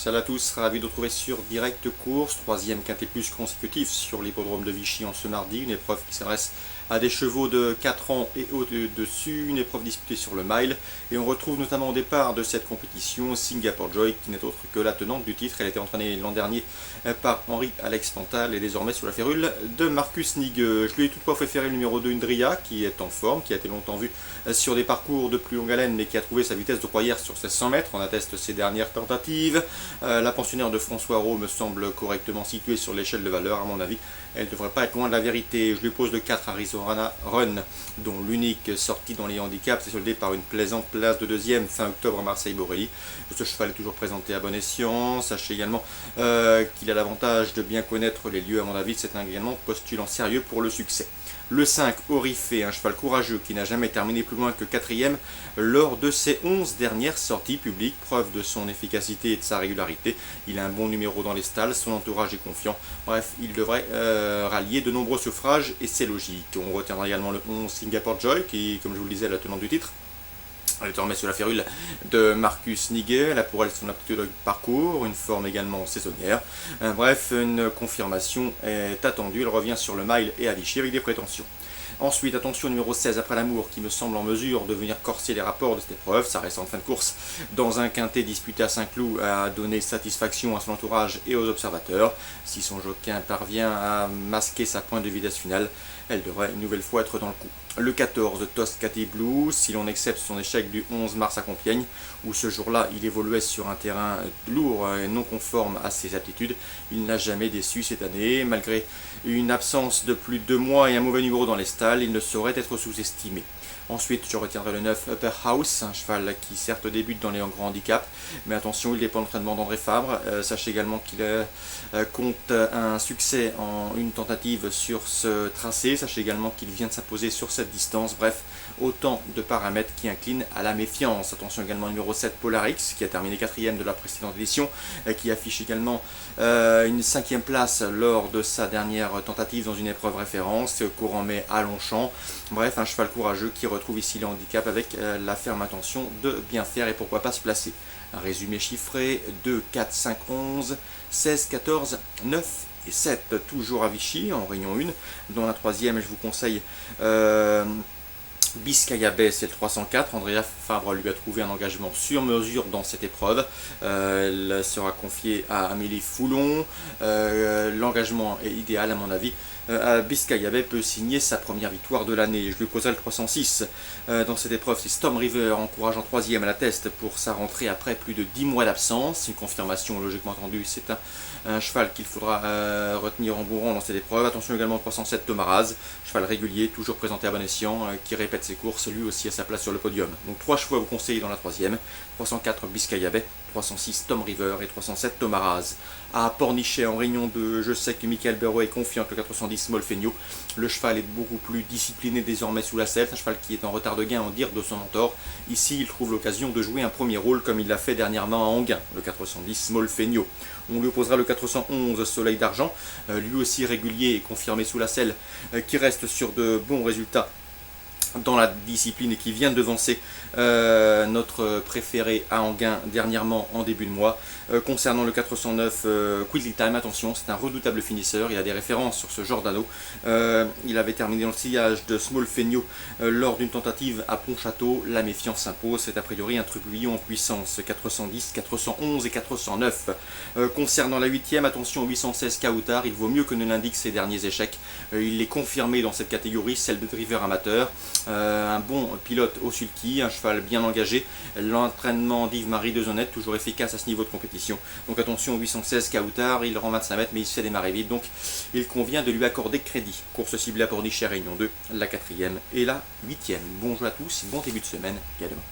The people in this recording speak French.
Salut à tous, ravi de retrouver sur Direct Course, troisième quintet plus consécutif sur l'hippodrome de Vichy en ce mardi, une épreuve qui s'adresse à des chevaux de 4 ans et au-dessus, une épreuve disputée sur le mile, et on retrouve notamment au départ de cette compétition Singapore Joy, qui n'est autre que la tenante du titre. Elle était entraînée l'an dernier par Henri-Alex Pantal et désormais sous la férule de Marcus Nigueux. Je lui ai toutefois fait faire le numéro 2 Indria, qui est en forme, qui a été longtemps vu sur des parcours de plus longue haleine, mais qui a trouvé sa vitesse de croisière sur ses 100 mètres, on atteste ses dernières tentatives. La pensionnaire de François Rowe me semble correctement située sur l'échelle de valeur, à mon avis. Elle ne devrait pas être loin de la vérité. Je lui pose le 4 Arizona Run, dont l'unique sortie dans les handicaps s'est soldée par une plaisante place de deuxième fin octobre à Marseille-Borelli. Ce cheval est toujours présenté à bon escient. Sachez également qu'il a l'avantage de bien connaître les lieux. À mon avis, c'est également postulant sérieux pour le succès. Le 5, Orifé, un cheval courageux qui n'a jamais terminé plus loin que 4e lors de ses 11 dernières sorties publiques, preuve de son efficacité et de sa régularité. Il a un bon numéro dans les stalles, son entourage est confiant. Bref, il devrait rallier de nombreux suffrages et c'est logique. On retiendra également le 11, Singapore Joy, qui, comme je vous le disais, est la tenante du titre. Elle est désormais sur la férule de Marcus Nigueux. Elle a pour elle son aptitude de parcours, une forme également saisonnière. Bref, une confirmation est attendue. Elle revient sur le mile et à Vichy avec des prétentions. Ensuite, attention au numéro 16, Après l'amour, qui me semble en mesure de venir corser les rapports de cette épreuve. Sa récente fin de course dans un quintet disputé à Saint-Cloud a donné satisfaction à son entourage et aux observateurs. Si son jockey parvient à masquer sa pointe de vitesse finale, elle devrait une nouvelle fois être dans le coup. Le 14, Toscati Blue, si l'on accepte son échec du 11 mars à Compiègne, où ce jour-là il évoluait sur un terrain lourd et non conforme à ses aptitudes, il n'a jamais déçu cette année. Malgré une absence de plus de 2 mois et un mauvais numéro dans les stalles, il ne saurait être sous-estimé. Ensuite, je retiendrai le 9, Upper House, un cheval qui certes débute dans les grands handicaps, mais attention, il dépend de l'entraînement d'André Fabre. Sachez également qu'il compte un succès en une tentative sur ce tracé. Sachez également qu'il vient de s'imposer sur cette distance. Bref, autant de paramètres qui inclinent à la méfiance. Attention également au numéro 7, Polarix, qui a terminé 4e de la précédente édition, qui affiche également une 5e place lors de sa dernière tentative dans une épreuve référence, courant mai à Longchamp. Bref, un cheval courageux qui retrouve ici le handicap avec la ferme intention de bien faire et pourquoi pas se placer. Un résumé chiffré: 2, 4, 5, 11, 16, 14, 9 et 7, toujours à Vichy en réunion 1. Dans la troisième, je vous conseille Biscaya Bay, c'est le 304. Andrea Fabre lui a trouvé un engagement sur mesure dans cette épreuve. Elle sera confiée à Amélie Foulon. L'engagement est idéal à mon avis. Biscaya Bay peut signer sa première victoire de l'année. Je lui poserai le 306. Dans cette épreuve, c'est Storm River, encourageant 3e à la test pour sa rentrée après plus de 10 mois d'absence. Une confirmation logiquement attendue. C'est un cheval qu'il faudra retenir en bourrant dans cette épreuve. Attention également au 307, Thomaraz, cheval régulier, toujours présenté à bon escient, qui répète ses courses, lui aussi à sa place sur le podium. Donc 3 chevaux à vous conseiller dans la troisième: 304 Biscaya Bay, 306 Tom River et 307 Thomaraz. À Pornichet en réunion 2, je sais que Michael Berroy est confiant que le 410 Molfegno. Le cheval est beaucoup plus discipliné désormais sous la selle, un cheval qui est en retard de gain en dire de son mentor. Ici, il trouve l'occasion de jouer un premier rôle comme il l'a fait dernièrement à Anguin, le 410 Molfegno. On lui opposera le 411 Soleil d'Argent, lui aussi régulier et confirmé sous la selle, qui reste sur de bons résultats dans la discipline et qui vient de devancer notre préféré à Anguin dernièrement en début de mois. Concernant le 409 Quickly Time, attention, c'est un redoutable finisseur, il a des références sur ce genre d'anneau. Il avait terminé dans le sillage de Smolfegno lors d'une tentative à Pontchâteau. La méfiance s'impose, c'est a priori un trublion en puissance. 410, 411 et 409. Concernant la 8e, attention au 816 Kautar, il vaut mieux que ne l'indiquent ses derniers échecs. Il est confirmé dans cette catégorie, celle de driver amateur. Un bon pilote au sulky, un cheval bien engagé, l'entraînement d'Yves-Marie Dezonnette, toujours efficace à ce niveau de compétition. Donc attention au 816 Kautar, il rend 25 mètres mais il se fait démarrer vite, donc il convient de lui accorder crédit. Course ciblée à Pornichet, réunion 2, la 4e et la 8e. Bon jeu à tous, bon début de semaine et à demain.